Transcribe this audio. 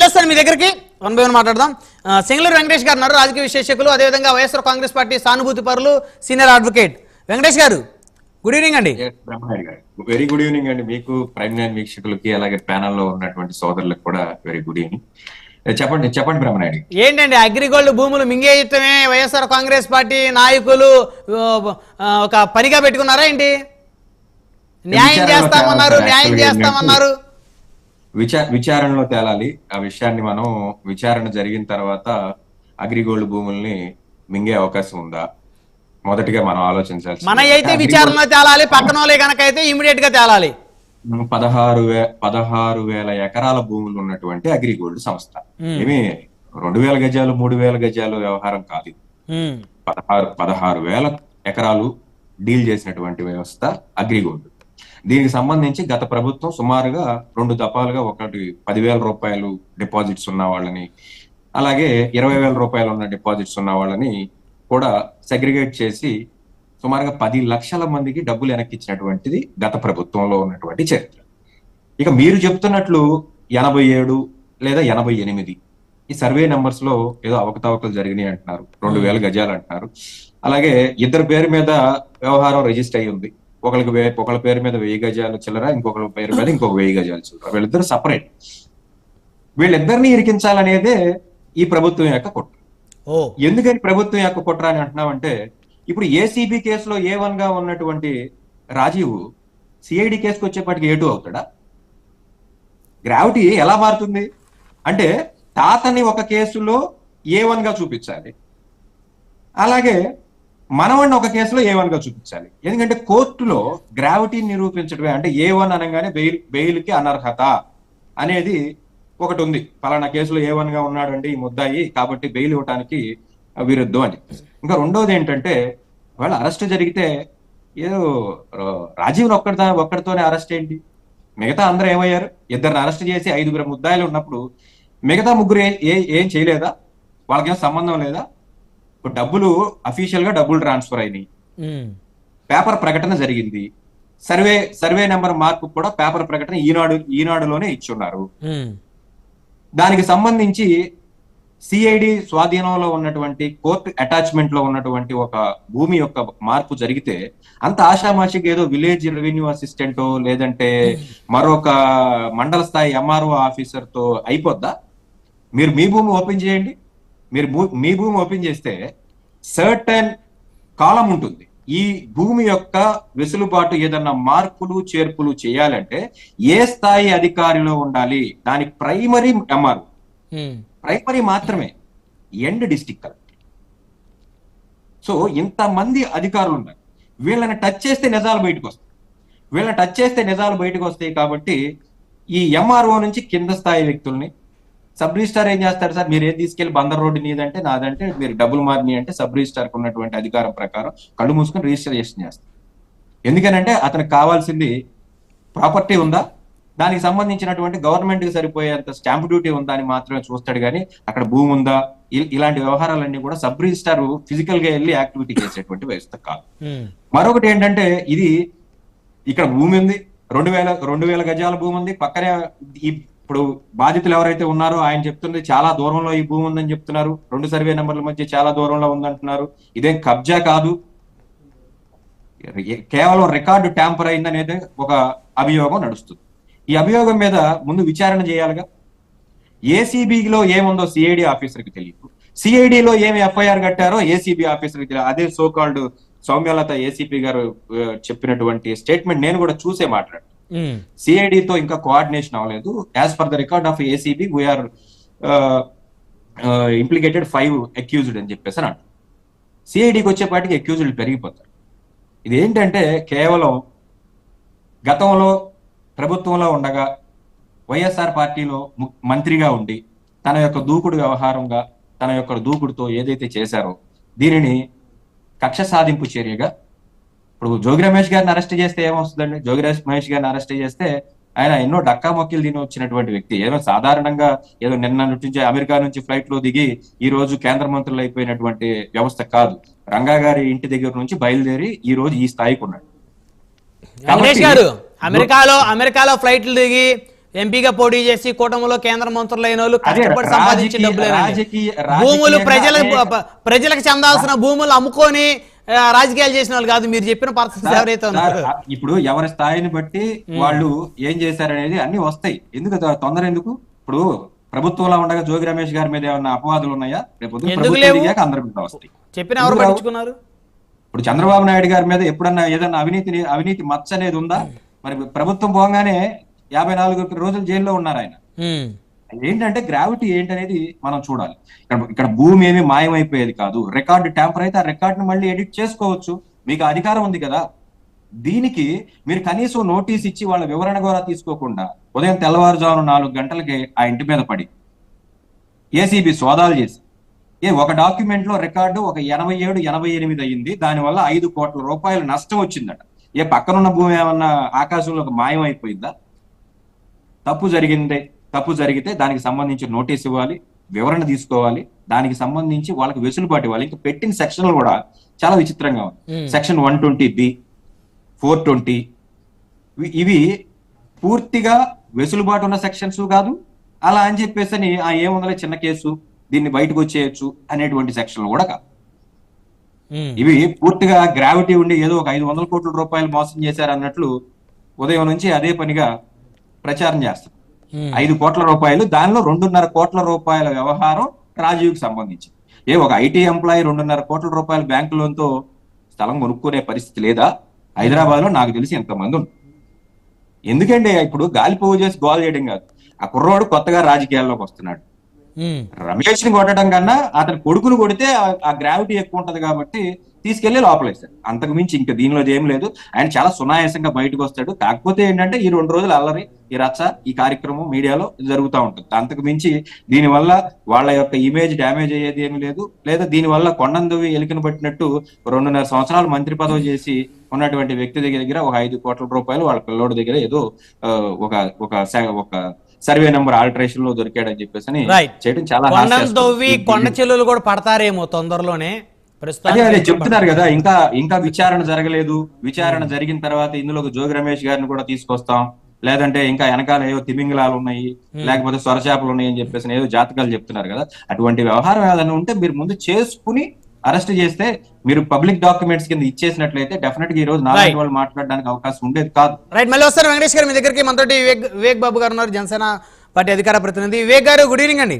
చేస్తాను మీ దగ్గరికి one by one మాట్లాడదాం. సింగళూరు వెంకటేష్ గారు ఉన్నారు, రాజకీయ విశ్లేషకులు, అదేవిధంగా వైఎస్ఆర్ కాంగ్రెస్ పార్టీ సానుభూతి పరులు, senior advocate. Venkatesh garu, good evening అండి. వెరీ గుడ్ ఈవినింగ్ అండి మీకు, ప్రైమ్ లైన్ వీక్షకులకి, అలాగే ప్యానల్ లో ఉన్నటువంటి సోదరులకు కూడా వెరీ గుడ్ ఈవినింగ్. చెప్పండి బ్రహ్మనాయుడు. ఏంటండి అగ్రిగోల్డ్ భూములు మింగేయటమే వైఎస్ఆర్ కాంగ్రెస్ పార్టీ నాయకులు ఒక పనిగా పెట్టుకున్నారా ఏంటి? న్యాయం చేస్తామన్నారు. విచారణలో తేలాలి ఆ విషయాన్ని. మనం విచారణ జరిగిన తర్వాత అగ్రిగోల్డ్ భూముల్ని మింగే అవకాశం ఉందా మొదటిగా మనం ఆలోచించాల్సి. మన అయితే విచారణలో తేలాలి, పక్కన వాళ్ళే కనుక అయితే ఇమీడియట్ గా తేలాలి. 16,000 ఎకరాల భూములు ఉన్నటువంటి అగ్రిగోల్డ్ సంస్థ, ఏమి 2,000 గజాలు 3,000 గజాలు వ్యవహారం కాదు. 16,000 ఎకరాలు డీల్ చేసినటువంటి వ్యవస్థ అగ్రిగోల్డ్. దీనికి సంబంధించి గత ప్రభుత్వం సుమారుగా 2 దఫాలుగా, ఒకటి 10,000 రూపాయలు డిపాజిట్స్ ఉన్న వాళ్ళని, అలాగే 20,000 రూపాయలు ఉన్న డిపాజిట్స్ ఉన్న వాళ్ళని కూడా సెగ్రిగేట్ చేసి సుమారుగా 10 లక్షల మందికి డబ్బులు వెనక్కిచ్చినటువంటిది గత ప్రభుత్వంలో ఉన్నటువంటి చరిత్ర. ఇక మీరు చెప్తున్నట్లు 87 లేదా 88 ఈ సర్వే నెంబర్స్ లో ఏదో అవకతవకలు జరిగినాయి అంటున్నారు. 2,000 గజాలు అంటున్నారు. అలాగే ఇద్దరు పేరు మీద వ్యవహారం రిజిస్టర్ అయ్యి ఉంది. ఒకళ్ళ పేరు మీద 1000 గజాలు చిల్లర, ఇంకొకరి పేరు మీద ఇంకొక 1000 గజాలు చిల్లర. వీళ్ళిద్దరు సపరేట్. వీళ్ళిద్దరిని ఇరికించాలనేదే ఈ ప్రభుత్వం యొక్క కుట్ర. ఎందుకని ప్రభుత్వం యొక్క కుట్ర అని అంటున్నామంటే, ఇప్పుడు ఏసీబీ కేసులో A1 గా ఉన్నటువంటి రాజీవ్ సిఐడి కేసుకు వచ్చేప్పటికి A2 అవుతాడా? గ్రావిటీ ఎలా మారుతుంది అంటే, తాతని ఒక కేసులో A1 గా చూపించాలి, అలాగే మనవాడిని ఒక కేసులో A1 గా చూపించాలి. ఎందుకంటే కోర్టులో గ్రావిటీని నిరూపించడమే. అంటే A1 అనగానే బెయిల్కి అనర్హత అనేది ఒకటి ఉంది. పలానా కేసులో A1 గా ఉన్నాడండి ఈ ముద్దాయి, కాబట్టి బెయిల్ ఇవ్వడానికి విరుద్ధం అని. ఇంకా రెండోది ఏంటంటే, వాళ్ళు అరెస్ట్ జరిగితే ఏదో రాజీవ్ని ఒక్కడితోనే అరెస్ట్ ఏంటి? మిగతా అందరూ ఏమయ్యారు? ఇద్దరిని అరెస్ట్ చేసి 5 ముద్దాయిలు ఉన్నప్పుడు మిగతా ముగ్గురు ఏం చేయలేదా? వాళ్ళకేం సంబంధం లేదా? ఇప్పుడు డబ్బులు అఫీషియల్ గా డబ్బులు ట్రాన్స్ఫర్ అయినాయి, పేపర్ ప్రకటన జరిగింది, సర్వే నెంబర్ మార్పు కూడా పేపర్ ప్రకటన ఈనాడులోనే ఇచ్చున్నారు. దానికి సంబంధించి సిఐడి స్వాధీనంలో ఉన్నటువంటి, కోర్టు అటాచ్మెంట్ లో ఉన్నటువంటి ఒక భూమి యొక్క మార్పు జరిగితే అంత ఆషామాషిగా ఏదో విలేజ్ రెవెన్యూ అసిస్టెంటో లేదంటే మరొక మండల స్థాయి ఎంఆర్ఓ ఆఫీసర్ తో అయిపోద్దా? మీరు మీ భూమి ఓపెన్ చేయండి. మీ భూమి ఓపెన్ చేస్తే సర్టన్ కాలం ఉంటుంది. ఈ భూమి యొక్క వెసులుబాటు ఏదన్నా మార్పులు చేర్పులు చేయాలంటే ఏ స్థాయి అధికారిలో ఉండాలి? దానికి ప్రైమరీ ఎంఆర్ఓ, ప్రైమరీ మాత్రమే, ఎండ్ డిస్ట్రిక్ట్ కలెక్టర్. సో ఇంతమంది అధికారులు ఉన్నారు. వీళ్ళని టచ్ చేస్తే నిజాలు బయటకు వస్తాయి. కాబట్టి ఈ ఎంఆర్ఓ నుంచి కింద స్థాయి వ్యక్తుల్ని, సబ్ రిజిస్టార్ ఏం చేస్తారు? సార్ మీరు ఏది తీసుకెళ్లి బందర్ రోడ్డు నీదంటే నాదంటే, మీరు డబ్బులు మారినాయి అంటే సబ్ రిజిస్టార్ కు ఉన్నటువంటి అధికారం ప్రకారం కళ్ళు మూసుకొని రిజిస్ట్రేషన్ చేస్తారు. ఎందుకనంటే అతనికి కావాల్సింది ప్రాపర్టీ ఉందా, దానికి సంబంధించినటువంటి గవర్నమెంట్ కి సరిపోయేంత స్టాంప్ డ్యూటీ ఉందా అని మాత్రమే చూస్తాడు. కానీ అక్కడ భూమి ఉందా, ఇలాంటి వ్యవహారాలన్నీ కూడా సబ్ రిజిస్టార్ ఫిజికల్ గా వెళ్ళి యాక్టివిటీ చేసేటువంటి వ్యవస్థ కాదు. మరొకటి ఏంటంటే, ఇది ఇక్కడ భూమి ఉంది, 2,000 గజాల భూమి ఉంది పక్కనే. ఇప్పుడు బాధితులు ఎవరైతే ఉన్నారో ఆయన చెప్తుంది చాలా దూరంలో ఈ భూమి ఉందని చెప్తున్నారు. 2 సర్వే నెంబర్ల మధ్య చాలా దూరంలో ఉందంటున్నారు. ఇదేం కబ్జా కాదు, కేవలం రికార్డు ట్యాంపర్ అయిందనేది ఒక అభియోగం నడుస్తుంది. ఈ అభియోగం మీద ముందు విచారణ చేయాలిగా. ఏసీబీలో ఏముందో సిఐడి ఆఫీసర్కి తెలియదు, సిఐడిలో ఏమి ఎఫ్ఐఆర్ కట్టారో ఏసీబీ ఆఫీసర్కి తెలియదు. అదే సోకాల్డ్ సౌమ్యలత ఏసీపీ గారు చెప్పినటువంటి స్టేట్మెంట్ నేను కూడా చూసే మాట్లాడు. సిఐడితో ఇంకా కోఆర్డినేషన్ అవ్వలేదు. As per the record of ACB we are implicated 5 accused అని చెప్పేసి అని అంటారు. సిఐడికి వచ్చేపాటికి అక్యూజ్డ్ పెరిగిపోతారు. ఇది ఏంటంటే, కేవలం గతంలో ప్రభుత్వంలో ఉండగా వైఎస్ఆర్ పార్టీలో మంత్రిగా ఉండి తన యొక్క దూకుడు వ్యవహారంగా, తన యొక్క దూకుడుతో ఏదైతే చేశారో దీనిని కక్ష సాధింపు చర్యగా, ఇప్పుడు జోగి రమేష్ గారిని అరెస్ట్ చేస్తే ఏమొస్తుందండి? జోగి రమేష్ గారిని అరెస్ట్ చేస్తే ఆయన ఎన్నో డక్కా మొక్కిలు తిని వచ్చినటువంటి వ్యక్తి. ఏదో సాధారణంగా ఏదో నిన్న నుంచి అమెరికా నుంచి ఫ్లైట్ లో దిగి ఈ రోజు కేంద్ర మంత్రులు అయిపోయినటువంటి వ్యవస్థ కాదు. రంగా గారి ఇంటి దగ్గర నుంచి బయలుదేరి ఈ రోజు ఈ స్థాయికి ఉన్నాడు. అమెరికాలో ఫ్లైట్లు దిగి ఎంపీగా పోటీ చేసి కూటమిలో కేంద్ర మంత్రులైన వాళ్ళు అదే కష్టపడి సంపాదించిన భూములు ప్రజలకు చెందాల్సిన భూములు అమ్ముకొని రాజకీయాలు చేసిన వాళ్ళు కాదు, మీరు చెప్పిన పర్సన్స్ ఎవరైతే ఉన్నారు. ఇప్పుడు ఎవరి స్థాయిని బట్టి వాళ్ళు ఏం చేశారనేది అన్ని వస్తాయి. ఎందుకు తొందర ఎందుకు? ఇప్పుడు ప్రభుత్వంలో ఉండగా జోగి రమేష్ గారి మీద ఏమన్నా అపవాదులు ఉన్నాయా? రేపు అందరి మీద వస్తాయి. చెప్పిన ఎవరు పట్టించుకున్నారు? ఇప్పుడు చంద్రబాబు నాయుడు గారి మీద ఎప్పుడన్నా ఏదన్నా అవినీతి మచ్చ అనేది ఉందా? మరి ప్రభుత్వం పోగానే 54 రోజులు జైల్లో ఉన్నారు ఆయన. ఏంటంటే గ్రావిటీ ఏంటనేది మనం చూడాలి. ఇక్కడ భూమి ఏమి మాయమైపోయేది కాదు. రికార్డు ట్యాంపర్ అయితే ఆ రికార్డును మళ్ళీ ఎడిట్ చేసుకోవచ్చు, మీకు అధికారం ఉంది కదా. దీనికి మీరు కనీసం నోటీస్ ఇచ్చి వాళ్ళ వివరణ కూడా తీసుకోకుండా ఉదయం తెల్లవారుజామున 4 గంటలకి ఆ ఇంటి మీద పడి ఏసీబీ సోదాలు చేసి ఒక డాక్యుమెంట్ లో రికార్డు ఒక 87-88 అయ్యింది, దానివల్ల 5 కోట్ల రూపాయలు నష్టం వచ్చిందట. పక్కనున్న భూమి ఏమన్నా ఆకాశంలో మాయం అయిపోయిందా? తప్పు జరిగితే దానికి సంబంధించి నోటీస్ ఇవ్వాలి, వివరణ తీసుకోవాలి, దానికి సంబంధించి వాళ్ళకి వెసులుబాటు ఇవ్వాలి. ఇంకా పెట్టిన సెక్షన్లు కూడా చాలా విచిత్రంగా ఉంది. సెక్షన్ 120B, 420 ఇవి పూర్తిగా వెసులుబాటు ఉన్న సెక్షన్స్ కాదు. అలా అని చెప్పేసి ఏముందలే చిన్న కేసు, దీన్ని బయటకు వచ్చేయచ్చు అనేటువంటి సెక్షన్లు కూడా కాదు. ఇవి పూర్తిగా గ్రావిటీ ఉండి ఏదో ఒక 500 కోట్ల రూపాయలు మోసం చేశారు అన్నట్లు ఉదయం నుంచి అదే పనిగా ప్రచారం చేస్తారు. 5 కోట్ల రూపాయలు, దానిలో 2.5 కోట్ల రూపాయల వ్యవహారం రాజీవ్కి సంబంధించి. ఒక ఐటీ ఎంప్లాయీ 2.5 కోట్ల రూపాయల బ్యాంకు లోన్తో స్థలం కొనుక్కునే పరిస్థితి లేదా? హైదరాబాద్ లో నాకు తెలిసి ఎంతమంది ఉంది. ఎందుకంటే ఇప్పుడు గాలిపోగు చేసి గోల్ చేయడం కాదు, ఆ కుర్రోడు కొత్తగా రాజకీయాల్లోకి వస్తున్నాడు. రమేష్ ని కొట్టడం కన్నా అతని కొడుకును కొడితే ఆ గ్రావిటీ ఎక్కువ ఉంటది కాబట్టి తీసుకెళ్లి లోపలేస్తాడు. అంతకు మించి ఇంకా దీనిలో ఏం లేదు. ఆయన చాలా సునాయాసంగా బయటకు వస్తాడు. కాకపోతే ఏంటంటే ఈ 2 రోజులు అల్లరి, ఈ రచ్చ, ఈ కార్యక్రమం మీడియాలో జరుగుతూ ఉంటుంది. అంతకు మించి దీనివల్ల వాళ్ళ యొక్క ఇమేజ్ డ్యామేజ్ అయ్యేది ఏమి లేదు. లేదా దీనివల్ల కొండందువి ఎలికను పట్టినట్టు 2.5 సంవత్సరాలు మంత్రి పదవి చేసి ఉన్నటువంటి వ్యక్తి దగ్గర ఒక 5 కోట్ల రూపాయలు వాళ్ళ పిల్లోడి దగ్గర ఏదో ఒక సర్వే నెంబర్ ఆల్టరేషన్ లో దొరికాడని చెప్పేసి చేయడం చాలా కొండ చెల్లులు కూడా పడతారేమో తొందరలోనే. అదే చెప్తున్నారు కదా, ఇంకా విచారణ జరగలేదు. విచారణ జరిగిన తర్వాత ఇందులో జోగి రమేష్ గారిని కూడా తీసుకొస్తాం, లేదంటే ఇంకా వెనకాల ఏవో తిమింగలాలు ఉన్నాయి, లేకపోతే సొరచేపలు ఉన్నాయి అని చెప్పేసి ఏదో జాతకాలు చెప్తున్నారు కదా. అటువంటి వ్యవహారం ఏదైనా ఉంటే మీరు ముందు చేసుకుని అరెస్ట్ చేస్తే, మీరు పబ్లిక్ డాక్యుమెంట్స్ కింద ఇచ్చేసినట్లయితే డెఫినెట్ గా ఈ రోజు నాలుగు వాళ్ళు మాట్లాడడానికి అవకాశం ఉండేది కాదు. రైట్, మళ్ళీ వస్తారు వెంకటేష్ గారు మీ దగ్గరికి. మనతోటి వివేక్ బాబు గారు ఉన్నారు, జనసేన పార్టీ అధికార ప్రతినిధి. వివేక్ గారు, గుడ్ ఈవినింగ్ అండి.